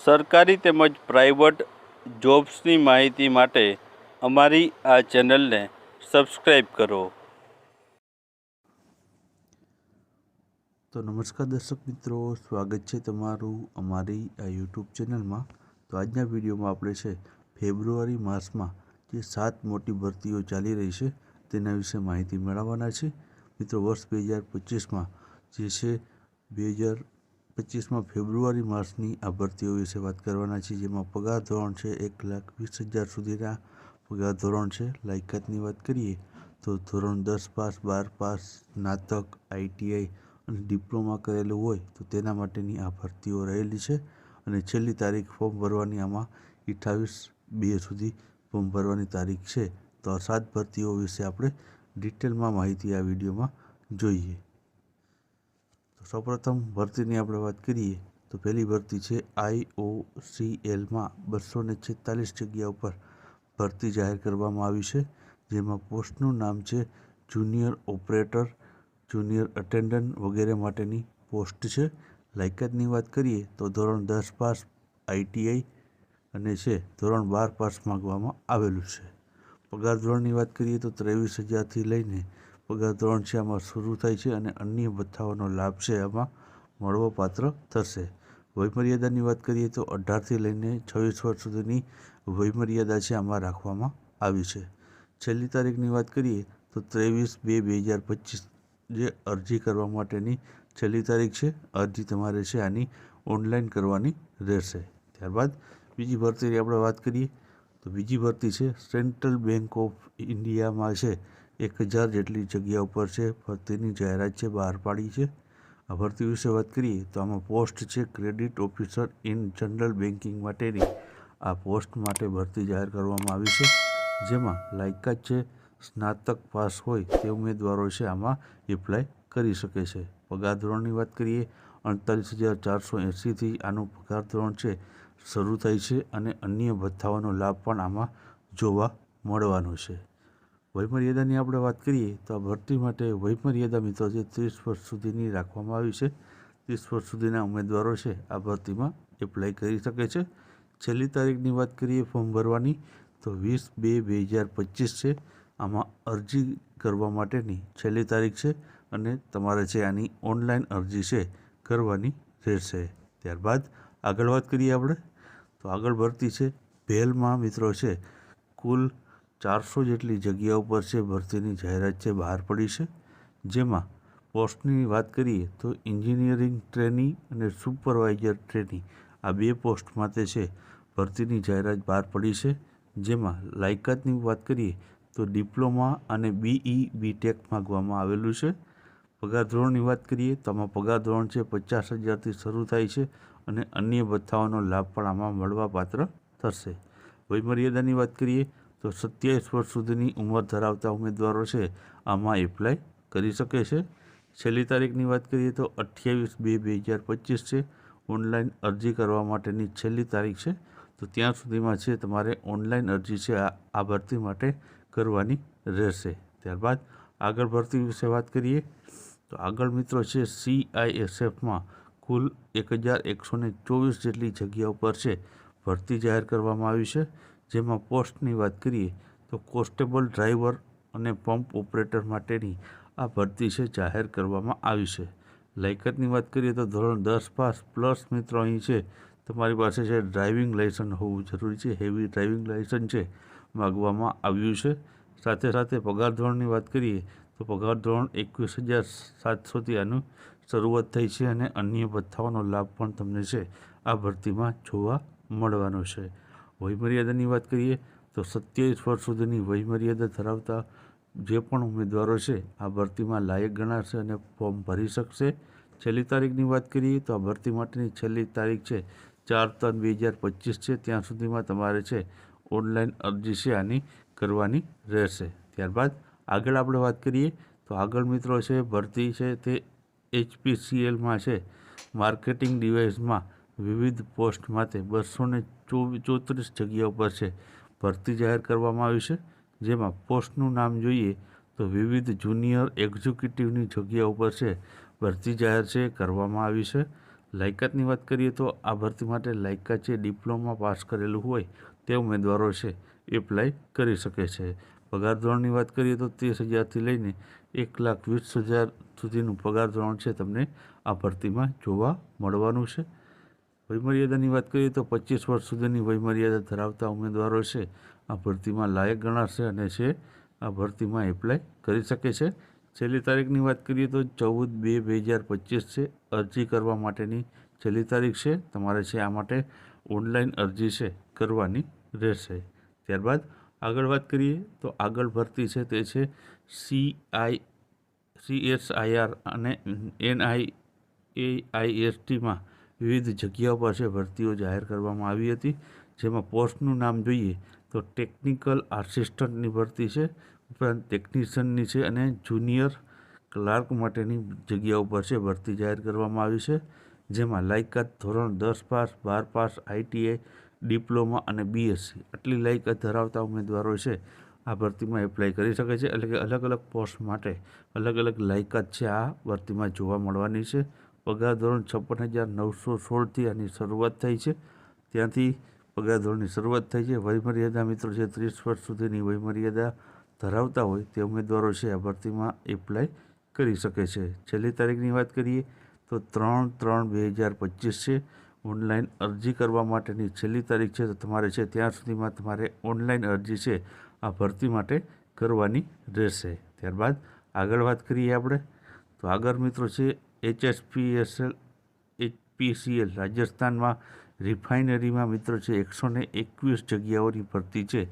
સરકારી તેમજ પ્રાઇવેટ જોબ્સની માહિતી માટે અમારી આ ચેનલને સબસ્ક્રાઈબ કરો. તો નમસ્કાર દર્શક મિત્રો, સ્વાગત છે તમારું અમારી આ યુટ્યુબ ચેનલમાં. તો આજના વિડીયોમાં આપણે છે ફેબ્રુઆરી માસમાં જે 7 મોટી ભરતીઓ ચાલી રહી છે તેના વિશે માહિતી મેળવવાના છે. મિત્રો, વર્ષ 2025માં જે છે 2025માં ફેબ્રુઆરી માસની આ ભરતીઓ વિશે વાત કરવાના છે, જેમાં પગાર ધોરણ છે 1,20,000 સુધીના પગાર ધોરણ છે. લાયકાતની વાત કરીએ તો ધોરણ 10 પાસ, 12 પાસ, સ્નાતક, ITI અને ડિપ્લોમા કરેલું હોય તો તેના માટેની આ ભરતીઓ રહેલી છે. અને છેલ્લી તારીખ ફોર્મ ભરવાની આમાં 28/2 સુધી ફોર્મ ભરવાની તારીખ છે. તો આ 7 ભરતીઓ વિશે આપણે ડિટેલમાં માહિતી આ વિડીયોમાં જોઈએ. તો સૌપ્રથમ ભરતીની આપણે વાત કરીએ તો પહેલી ભરતી છે IOCLમાં 246 જગ્યા ઉપર ભરતી જાહેર કરવામાં આવી છે, જેમાં પોસ્ટનું નામ છે જુનિયર ઓપરેટર, જુનિયર અટેન્ડન્ટ વગેરે માટેની પોસ્ટ છે. લાયકાતની વાત કરીએ તો ધોરણ 10 પાસ, ITI અને છે ધોરણ 12 પાસ માંગવામાં આવેલું છે. પગાર ધોરણની વાત કરીએ તો 23,000થી લઈને પગાર ધોરણ છે આમાં શરૂ થાય છે અને અન્ય ભથ્થાઓનો લાભ છે આમાં મળવાપાત્ર થશે. વયમર્યાદાની વાત કરીએ તો 18થી લઈને 26 વર્ષ સુધીની વયમર્યાદા છે આમાં રાખવામાં આવી છે. છેલ્લી તારીખની વાત કરીએ તો 23/2/2025 જે અરજી કરવા માટેની છેલ્લી તારીખ છે. અરજી તમારે છે આની ઓનલાઈન કરવાની રહેશે. ત્યારબાદ બીજી ભરતીની આપણે વાત કરીએ તો બીજી ભરતી છે સેન્ટ્રલ બેંક ઓફ ઇન્ડિયામાં છે 1,000 જેટલી જગ્યા ઉપર છે ભરતીની જાહેરાત છે બહાર પાડી છે. આ ભરતી વિશે વાત કરીએ તો આમાં પોસ્ટ છે credit officer in general banking માટેની આ પોસ્ટ માટે ભરતી જાહેર કરવામાં આવી છે, જેમાં લાયકાત છે સ્નાતક પાસ હોય તે ઉમેદવારો છે આમાં એપ્લાય કરી શકે છે. પગાર ધોરણની વાત કરીએ 48,480થી આનું પગાર ધોરણ છે શરૂ થાય છે અને અન્ય ભથ્થાઓનો લાભ પણ આમાં જોવા મળવાનો છે. વયમર્યાદાની આપણે વાત કરીએ તો આ ભરતી માટે વયમર્યાદા મિત્રો છે 30 વર્ષ સુધીની રાખવામાં આવી છે. 30 વર્ષ સુધીના ઉમેદવારો છે આ ભરતીમાં એપ્લાય કરી શકે છે. છેલ્લી તારીખની વાત કરીએ ફોર્મ ભરવાની તો 20/2/2025 છે. આમાં અરજી કરવા માટેની છેલ્લી તારીખ છે અને તમારે છે આની ઓનલાઈન અરજી છે કરવાની રહેશે. ત્યારબાદ આગળ વાત કરીએ આપણે તો આગળ ભરતી છે ભેલમાં મિત્રો છે કુલ 400 જેટલી જગ્યા ઉપર છે ભરતીની જાહેરાત છે બહાર પડી છે, જેમાં પોસ્ટની વાત કરીએ તો એન્જિનિયરિંગ ટ્રેની અને સુપરવાઇઝર ટ્રેની આ 2 પોસ્ટ માટે છે ભરતીની જાહેરાત બહાર પડી છે. જેમાં લાયકાતની વાત કરીએ તો ડિપ્લોમા અને BE/BTech માંગવામાં આવેલું છે. પગાર ધોરણની વાત કરીએ તો આમાં પગાર ધોરણ છે 50,000થી શરૂ થાય છે અને અન્ય ભથ્થાઓનો લાભ પણ આમાં મળવાપાત્ર થશે. વયમર્યાદાની વાત કરીએ તો 27 વર્ષ સુધીની ઉંમર ધરાવતા ઉમેદવારો છે આમાં એપ્લાય કરી શકે છે. છેલ્લી તારીખની વાત કરીએ તો 28/2/2025 છે. ઓનલાઈન અરજી કરવા માટેની છેલ્લી તારીખ છે. તો ત્યાં સુધીમાં છે તમારે ઓનલાઈન અરજી છે આ ભરતી માટે કરવાની રહેશે. ત્યારબાદ આગળ ભરતી વિશે વાત કરીએ તો આગળ મિત્રો છે CISFમાં કુલ 1,124 જેટલી જગ્યા ઉપર છે ભરતી જાહેર કરવામાં આવી છે, જેમાં પોસ્ટની વાત કરીએ તો કોન્સ્ટેબલ, ડ્રાઈવર અને પંપ ઓપરેટર માટેની આ ભરતી છે જાહેર કરવામાં આવી છે. લાયકાતની વાત કરીએ તો ધોરણ 10 પાસ પ્લસ મિત્રો અહીં છે તમારી પાસે છે ડ્રાઇવિંગ લાયસન્સ હોવું જરૂરી છે. હેવી ડ્રાઇવિંગ લાયસન્સ છે માગવામાં આવ્યું છે. સાથે સાથે પગાર ધોરણની વાત કરીએ તો પગાર ધોરણ 21,700થી આનું શરૂઆત થઈ છે અને અન્ય ભથ્થાઓનો લાભ પણ તમને છે આ ભરતીમાં જોવા મળવાનો છે. વયમર્યાદાની વાત કરીએ તો 27 વર્ષ સુધીની વયમર્યાદા ધરાવતા જે પણ ઉમેદવારો છે આ ભરતીમાં લાયક ગણાશે અને ફોર્મ ભરી શકશે. છેલ્લી તારીખની વાત કરીએ તો આ ભરતી માટેની છેલ્લી તારીખ છે 4/3/2025 છે. ત્યાં સુધીમાં તમારે છે ઓનલાઈન અરજી છે આની કરવાની રહેશે. ત્યારબાદ આગળ આપણે વાત કરીએ તો આગળ મિત્રો છે ભરતી છે તે HPCLમાં છે માર્કેટિંગ ડિવાઇસમાં વિવિધ પોસ્ટ માટે 234 જગ્યા ઉપર છે ભરતી જાહેર કરવામાં આવી છે, જેમાં પોસ્ટનું નામ જોઈએ તો વિવિધ જુનિયર એક્ઝિક્યુટિવની જગ્યા ઉપર છે ભરતી જાહેર છે કરવામાં આવી છે. લાયકાતની વાત કરીએ તો આ ભરતી માટે લાયકાત છે ડિપ્લોમા પાસ કરેલું હોય તે ઉમેદવારો છે એપ્લાય કરી શકે છે. પગાર ધોરણની વાત કરીએ તો 30,000થી લઈને 1,20,000 સુધીનું પગાર ધોરણ છે તમને આ ભરતીમાં જોવા મળવાનું છે. વયમર્યાદાની વાત કરીએ તો 25 વર્ષ સુધીની વયમર્યાદા ધરાવતા ઉમેદવારો છે આ ભરતીમાં લાયક ગણાશે અને છે આ ભરતીમાં એપ્લાય કરી શકે છે. છેલ્લી તારીખની વાત કરીએ તો 14/2/2025 છે. અરજી કરવા માટેની છેલ્લી તારીખ છે. તમારે છે આ માટે ઓનલાઈન અરજી છે કરવાની રહેશે. ત્યારબાદ આગળ વાત કરીએ તો આગળ ભરતી છે તે છે CSIR અને NIAISTમાં વિવિધ જગ્યાઓ પર છે ભરતીઓ જાહેર કરવામાં આવી હતી. જેમાં પોસ્ટનું નામ જોઈએ તો ટેકનિકલ આસિસ્ટન્ટની ભરતી છે, ઉપરાંત ટેકનિશિયનની છે અને જુનિયર ક્લાર્ક માટેની જગ્યાઓ પર છે ભરતી જાહેર કરવામાં આવી છે. જેમાં લાયકાત ધોરણ 10 પાસ, 12 પાસ, ITI, ડિપ્લોમા અને BSc આટલી લાયકાત ધરાવતા ઉમેદવારો છે આ ભરતીમાં એપ્લાય કરી શકે છે. એટલે કે અલગ અલગ પોસ્ટ માટે અલગ અલગ લાયકાત છે આ ભરતીમાં જોવા મળવાની છે. પગાર ધોરણ 56,916થી આની શરૂઆત થઈ છે. ત્યાંથી પગાર ધોરણની શરૂઆત થઈ છે. વયમર્યાદા મિત્રો છે 30 વર્ષ સુધીની વયમર્યાદા ધરાવતા હોય તે ઉમેદવારો છે આ ભરતીમાં એપ્લાય કરી શકે છે. છેલ્લી તારીખની વાત કરીએ તો 3/3/2025 છે. ઓનલાઈન અરજી કરવા માટેની છેલ્લી તારીખ છે તો તમારે છે ત્યાં સુધીમાં તમારે ઓનલાઈન અરજી છે આ ભરતી માટે કરવાની રહેશે. ત્યારબાદ આગળ વાત કરીએ આપણે તો આગળ મિત્રો છે HPCL રાજસ્થાનમાં રિફાઇનરીમાં મિત્રો છે 121 જગ્યાઓની ભરતી છે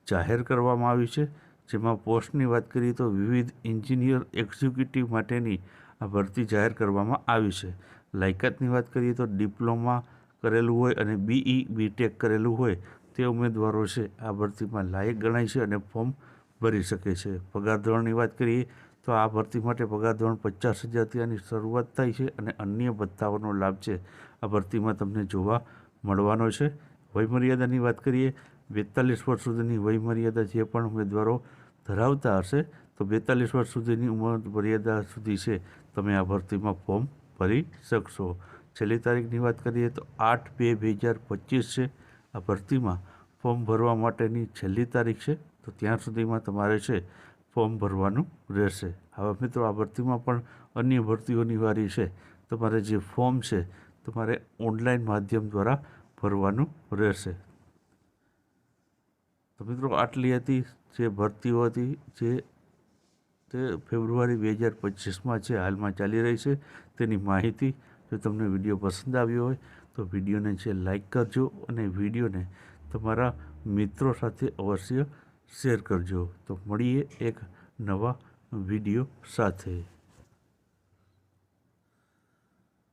જાહેર કરવામાં આવી છે. જેમાં પોસ્ટની વાત કરીએ તો વિવિધ એન્જિનિયર એક્ઝિક્યુટિવ માટેની આ ભરતી જાહેર કરવામાં આવી છે. લાયકાતની વાત કરીએ તો ડિપ્લોમા કરેલું હોય અને BTech કરેલું હોય તે ઉમેદવારો છે આ ભરતીમાં લાયક ગણાય છે અને ફોર્મ ભરી શકે છે. પગાર ધોરણની વાત કરીએ તો આ ભરતી માટે પગાર ધોરણ 50,000થી આની શરૂઆત થાય છે અને અન્ય ભથ્થાઓનો લાભ છે આ ભરતીમાં તમને જોવા મળવાનો છે. વયમર્યાદાની વાત કરીએ 42 વર્ષ સુધીની વયમર્યાદા જે પણ ઉમેદવારો ધરાવતા હશે તો 42 વર્ષ સુધીની ઉંમર મર્યાદા સુધી છે તમે આ ભરતીમાં ફોર્મ ભરી શકશો. છેલ્લી તારીખની વાત કરીએ તો 8/2/2025 છે. આ ભરતીમાં ફોર્મ ભરવા માટેની છેલ્લી તારીખ છે તો ત્યાં સુધીમાં તમારે છે ફોર્મ ભરવાનું રહેશે. હવે મિત્રો આ ભરતીમાં પણ અન્ય ભરતીઓની વારી છે. તમારે જે ફોર્મ છે તમારે ઓનલાઈન માધ્યમ દ્વારા ભરવાનું રહેશે. તો મિત્રો આટલી હતી જે ભરતીઓ હતી જે તે ફેબ્રુઆરી 2025માં છે હાલમાં ચાલી રહી છે તેની માહિતી. જો તમને વિડીયો પસંદ આવ્યો હોય તો વિડીયોને છે લાઈક કરજો અને વિડીયોને તમારા મિત્રો સાથે અવશ્ય શેર કરજો. તો મળીએ એક નવા વિડીયો સાથે.